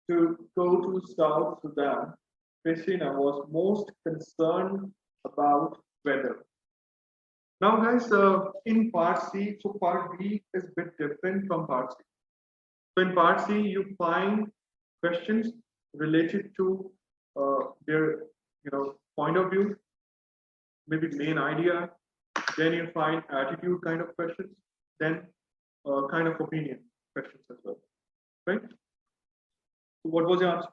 to go to South Sudan, Christina was most concerned about weather. Now, guys, in part C, so part B is a bit different from part C. So in part C, you find questions related to their, point of view, maybe main idea. Then you find attitude kind of questions. Then kind of opinion questions as well, right? So what was your answer?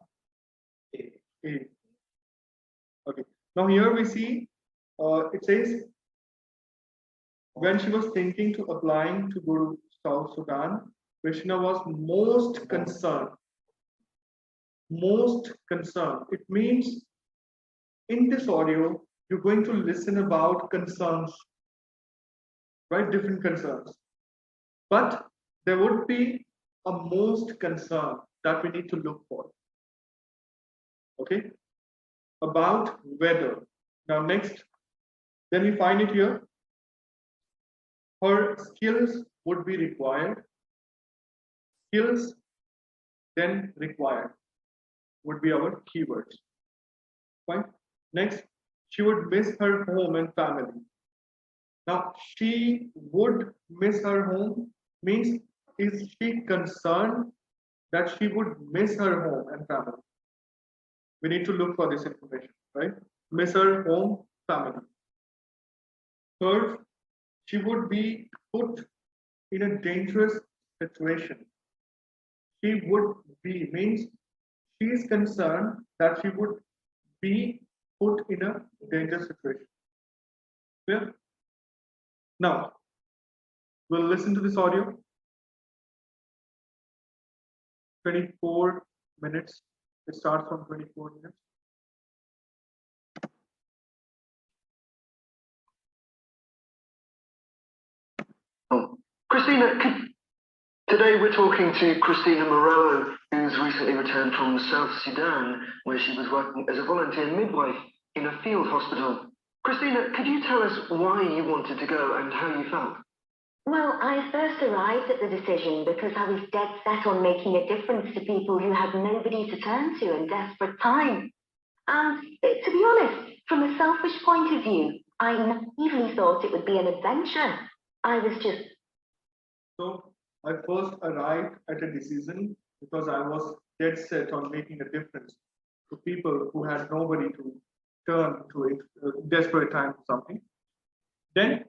A. Okay. Now here we see it says when she was thinking to applying to go to South Sudan, Krishna was most concerned. Most concerned. It means in this audio, you're going to listen about concerns, right? Different concerns. But there would be a most concern that we need to look for. Okay? About weather. Now next, then we find it here. Her skills would be required. Skills, then required would be our keywords. Fine. Next, she would miss her home and family. Now, she would miss her home means is she concerned that she would miss her home and family? We need to look for this information, right? Miss her home, family. Third, she would be put in a dangerous situation. She would be means she is concerned that she would be put in a dangerous situation. Clear? Now, we'll listen to this audio. 24 minutes. It starts from 24 minutes. Christina, today we're talking to Christina Morello, who's recently returned from South Sudan, where she was working as a volunteer midwife in a field hospital. Christina, could you tell us why you wanted to go and how you felt? Well, I first arrived at the decision because I was dead set on making a difference to people who had nobody to turn to in desperate times. And to be honest, from a selfish point of view, I naively thought it would be an adventure. I was just... So I first arrived at a decision because I was dead set on making a difference to people who had nobody to turn to in desperate times or something. Then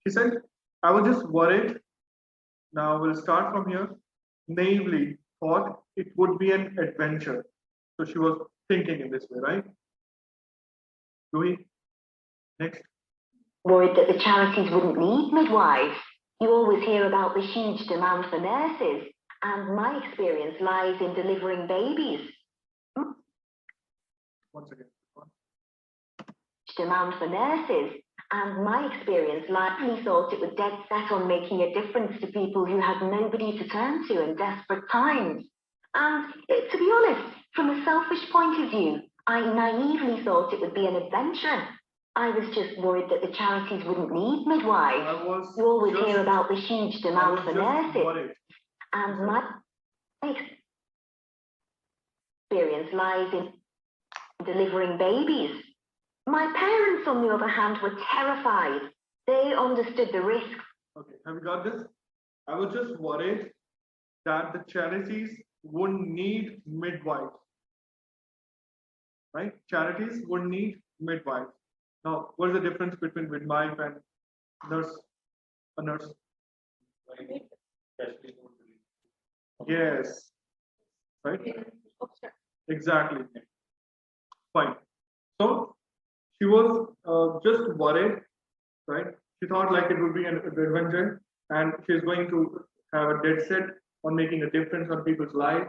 she said, I was just worried. Now we'll start from here. Naively thought it would be an adventure. So she was thinking in this way, right? Louis, next. Worried that the charities wouldn't need midwives. You always hear about the huge demand for nurses, and my experience lies in delivering babies. Once again. Demand for nurses, and my experience likely thought it was dead set on making a difference to people who had nobody to turn to in desperate times. And to be honest, from a selfish point of view, I naively thought it would be an adventure. I was just worried that the charities wouldn't need midwives. You always hear about the huge demand for nurses, and my experience lies in delivering babies. My parents, on the other hand, were terrified. They understood the risks. Okay, have you got this? I was just worried that the charities wouldn't need midwives. Right? Charities would need midwives. Now, what is the difference between midwife and nurse? A nurse? Yes. Right? Exactly. Fine. So she was just worried, right? She thought like it would be an adventure, and she's going to have a dead set on making a difference on people's life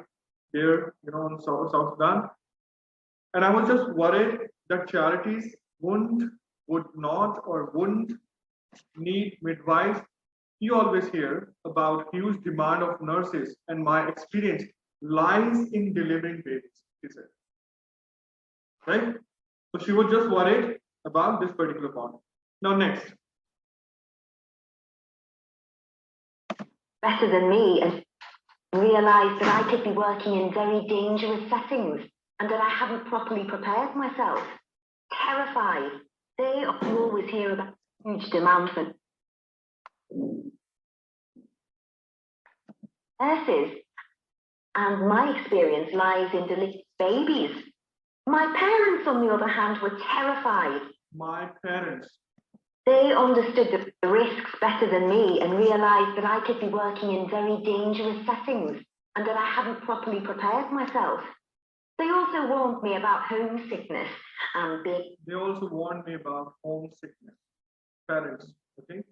there, in South Sudan. And I was just worried that charities wouldn't need midwives. You always hear about huge demand of nurses, and my experience lies in delivering babies, she said. Right? So she was just worried about this particular point. Now next. Better than me, and realised that I could be working in very dangerous settings and that I hadn't properly prepared myself. Terrified. They always hear about huge demand for nurses, and my experience lies in delicious babies. My parents, on the other hand, were terrified. My parents. They understood the risks better than me and realised that I could be working in very dangerous settings and that I hadn't properly prepared myself. They also warned me about homesickness and being Parents, okay?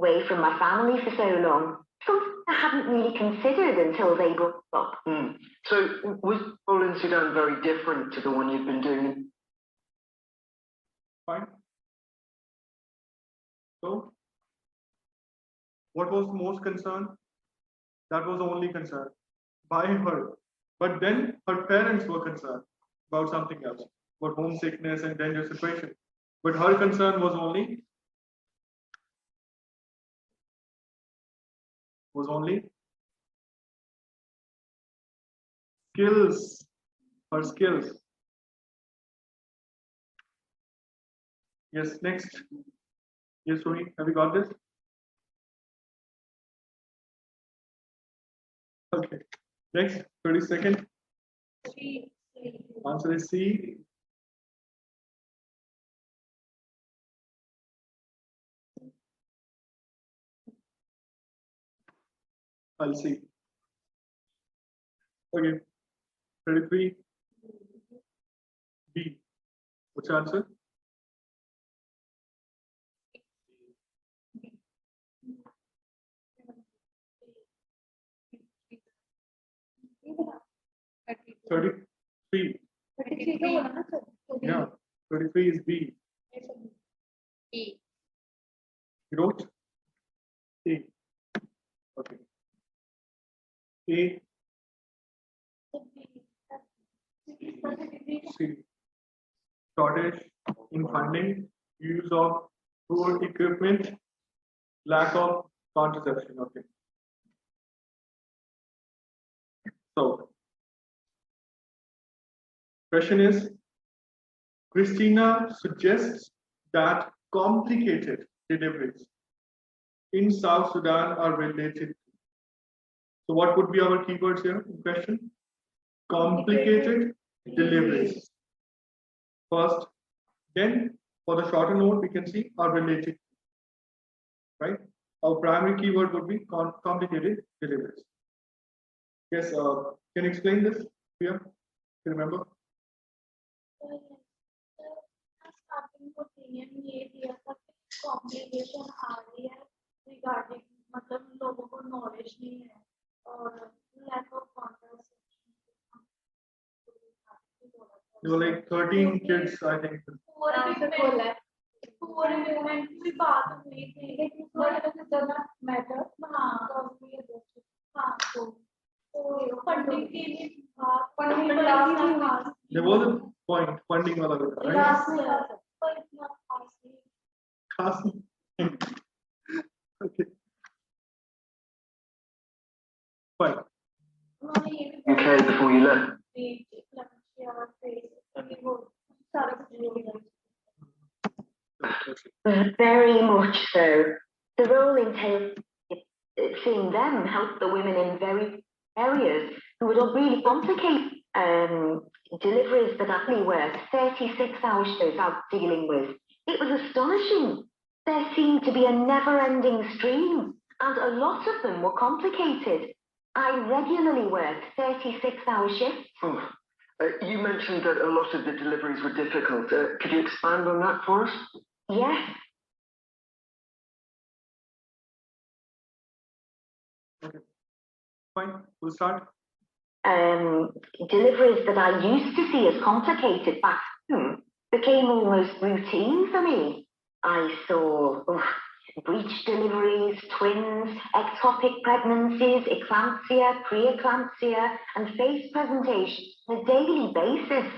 away from my family for so long. Something I hadn't really considered until they brought up. So was the role in Sudan very different to the one you've been doing? Fine. So, what was most concern? That was the only concern by her. But then her parents were concerned about something else, about homesickness and dangerous situation. But her concern was only skills, her skills. Yes, next. Yes, Rohit, have you got this? Okay. Next, 32nd. Answer is C. I'll see. Okay. 33. B. What's your answer? Thirty-three. Yeah, 33 is B. E. You wrote A. Okay. A. C. Shortage in funding, use of poor equipment, lack of contraception. Okay. So, question is, Christina suggests that complicated deliveries in South Sudan are related. So what would be our keywords here in question? Complicated deliveries. First, then for the shorter note, we can see are related. Right? Our primary keyword would be complicated deliveries. Yes, can you explain this here? Do you remember? Complication आ रही है regarding मतलब लोगों को knowledge नहीं है और lack of contact. You were like 13 kids, I think. पूरे मूवमेंट की बात हुई थी बट ज्यादा मैटर. हाँ हाँ तो फंडिंग के लिए funding There was a point funding wala right? Class. Okay. Fine. UK before you left. Very much so. The role entails seeing them help the women in very areas who would really complicate deliveries that actually were 36-hour shows I was dealing with. It was astonishing. There seemed to be a never-ending stream, and a lot of them were complicated. I regularly worked 36-hour shifts. You mentioned that a lot of the deliveries were difficult. Could you expand on that for us? Yes. Okay. Fine. We'll start. Deliveries that I used to see as complicated back home became almost routine for me. I saw breech deliveries, twins, ectopic pregnancies, eclampsia, pre-eclampsia, and face presentations on a daily basis.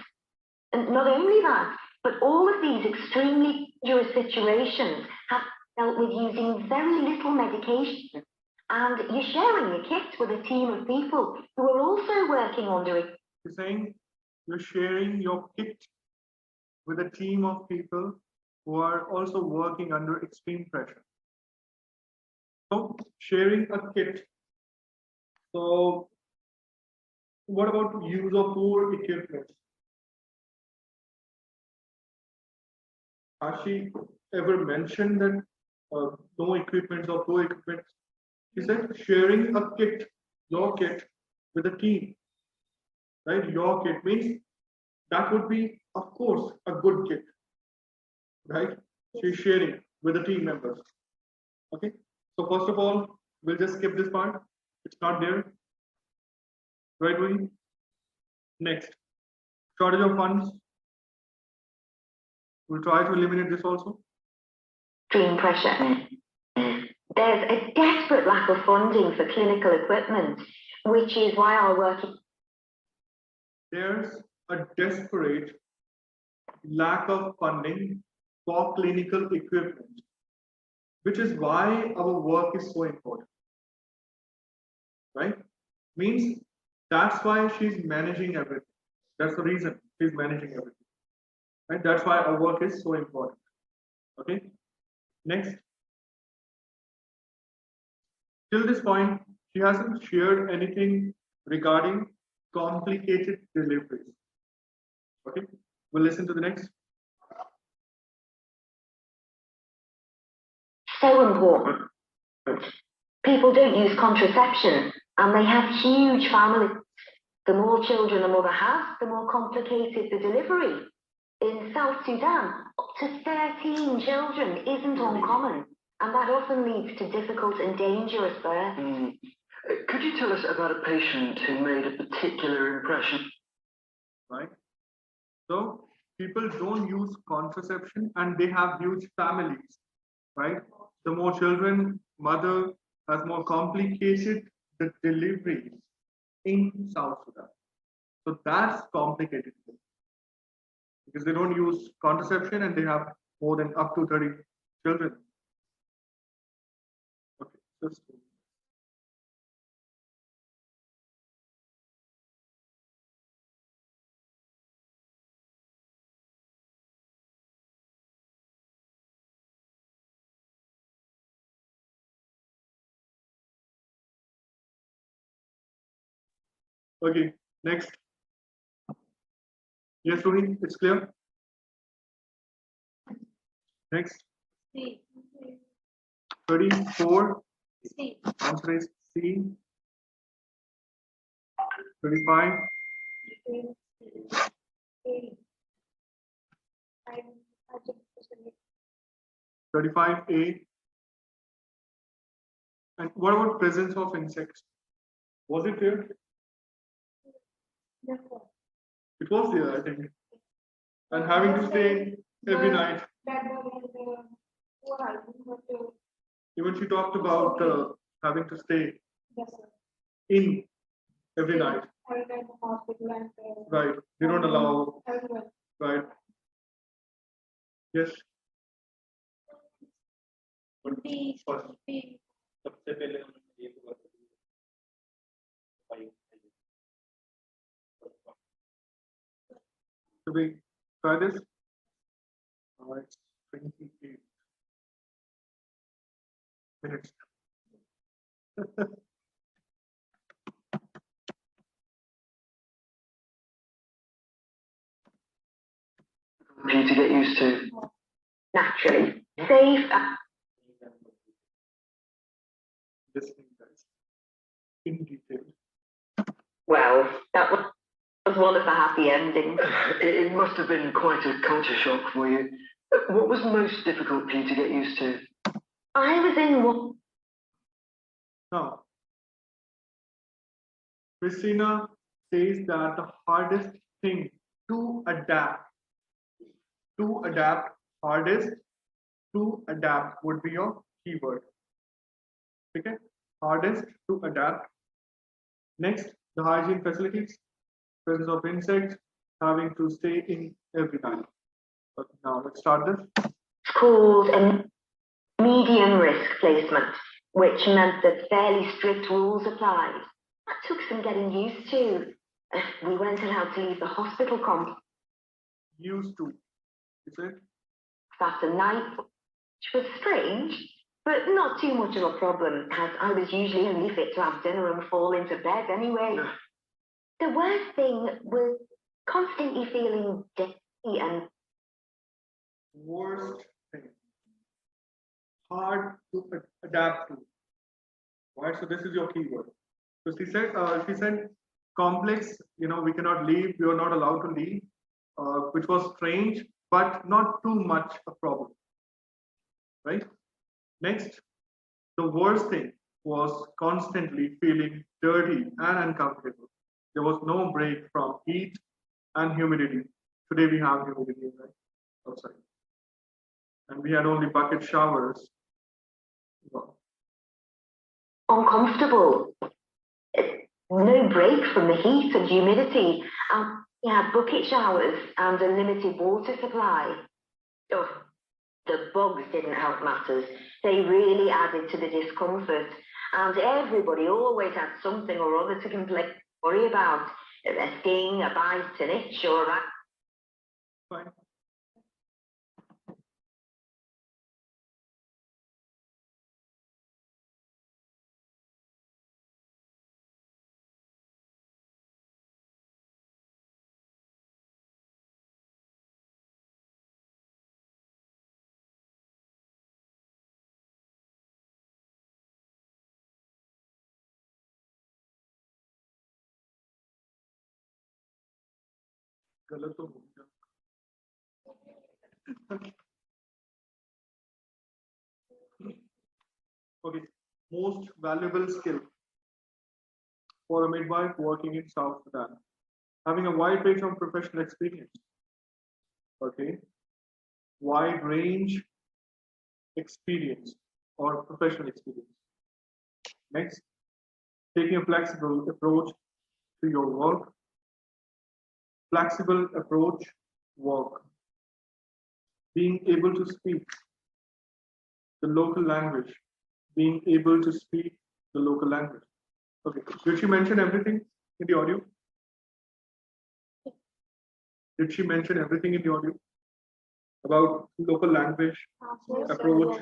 And not only that, but all of these extremely dangerous situations have dealt with using very little medication And you're sharing a kit with a team of people who are also working under it. You're saying you're sharing your kit with a team of people who are also working under extreme pressure. So sharing a kit. So what about use of poor equipment? Has she ever mentioned that no equipment or poor equipment? She said sharing a kit, your kit, with a team. Right? Your kit means that would be, of course, a good kit. Right? She's sharing with the team members. Okay. So first of all, we'll just skip this part. It's not there. Right, Rohini? Next. Shortage of funds. We'll try to eliminate this also. Extreme pressure. There's a desperate lack of funding for clinical equipment, which is why our work is. There's a desperate lack of funding for clinical equipment, which is why our work is so important. Right? Means that's why she's managing everything. That's the reason she's managing everything. Right? That's why our work is so important. Okay. Next. Till this point, she hasn't shared anything regarding complicated deliveries. Okay. We'll listen to the next. So important. People don't use contraception and they have huge families. The more children a mother has, the more complicated the delivery. In South Sudan, up to 13 children isn't uncommon, and that often leads to difficult and dangerous births. Could you tell us about a patient who made a particular impression? Right. So people don't use contraception and they have huge families. Right. The more children, mother has more complicated the deliveries in South Sudan. So that's complicated because they don't use contraception and they have more than up to 30 children. Okay, just okay, next. Yes, Rohini, it's clear. Next. C. 34. C. Answer is C. 35. A. 35A. And what about presence of insects? Was it there? It was there, I think. And having to stay every night. Even she talked about having to stay in every night. Right. They don't allow. Right. Yes. Should we try this? All right. 28 minutes. For you to get used to. Naturally. Safe. Listening, guys. In detail. Well, that was one of the happy endings. It must have been quite a culture shock for you. What was most difficult for you to get used to? I was in one. Now, Christina says that the hardest thing to adapt, hardest to adapt would be your keyword. Okay, hardest to adapt. Next, the hygiene facilities, presence of insects, having to stay in every night. But now let's start this. It's called a medium risk placement. which meant that fairly strict rules applied. That took some getting used to. We weren't allowed to leave the hospital complex Used to, is it? after night, which was strange, but not too much of a problem, as I was usually only fit to have dinner and fall into bed anyway. The worst thing was constantly feeling dizzy and Worst thing. Hard to adapt to. Right, so this is your keyword. So she said complex, we cannot leave, we are not allowed to leave, which was strange, but not too much a problem. Right? Next, the worst thing was constantly feeling dirty and uncomfortable. There was no break from heat and humidity. Today we have humidity, right? Outside. And we had only bucket showers. Well, uncomfortable. No break from the heat and humidity. We had bucket showers and a limited water supply. Oh, the bugs didn't help matters. They really added to the discomfort. And everybody always had something or other to worry about. A sting, a bite, an itch, or a rat. fine. गलत तो हो गया. Okay, most valuable skill for a midwife working in South Sudan, having a wide range of professional experience. Okay, wide range experience or professional experience. Next, taking a flexible approach to your work. Flexible approach work. Being able to speak the local language. Being able to speak the local language. Okay, did she mention everything in the audio? Did she mention everything in the audio about local language, approach,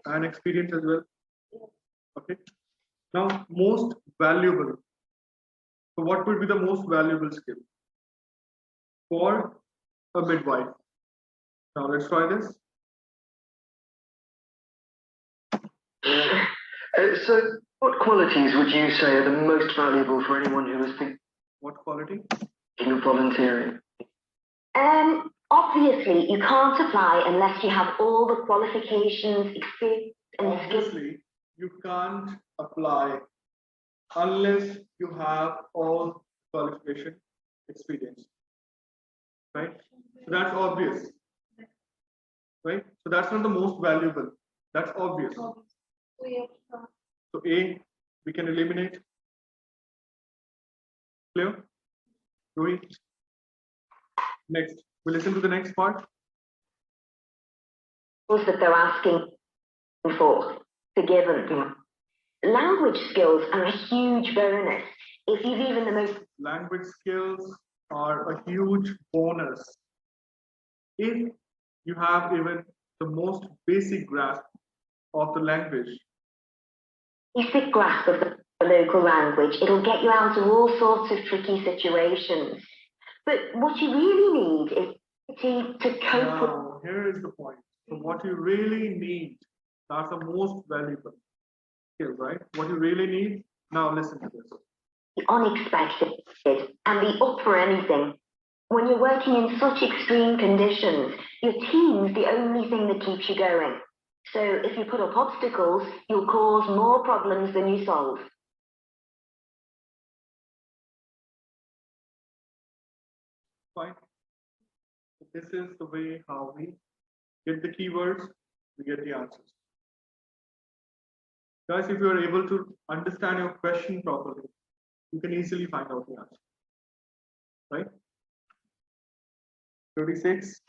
and experience as well? Okay. Now, most valuable. So, what would be the most valuable skill for a midwife? Now, let's try this. So, what qualities would you say are the most valuable for anyone who is thinking What quality? of volunteering? Obviously, you can't apply unless you have all the qualifications, experience, and skills. Obviously, you can't apply unless you have all qualification experience. Right? So that's obvious. Right? So that's not the most valuable. That's obvious. So A, we can eliminate. Clear? Rohit? Next, we listen to the next part. That they're asking for, given. Language skills are a huge bonus. If you've even the most Language skills are a huge bonus. If you have even the most basic grasp of the language. basic grasp of the local language, it'll get you out of all sorts of tricky situations. But what you really need is to cope with. Now, here is the point. So what you really need, that's the most valuable skill, right? What you really need, now listen to this. The unexpected and be up for anything. When you're working in such extreme conditions, your team's the only thing that keeps you going. So if you put up obstacles, you'll cause more problems than you solve. Fine. So this is the way how we get the keywords, we get the answers. Guys, if you are able to understand your question properly, you can easily find out the answer. Right? 36.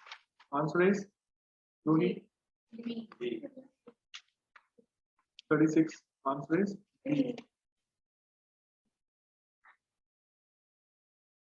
Answer is Rohit. 36. Answer is B.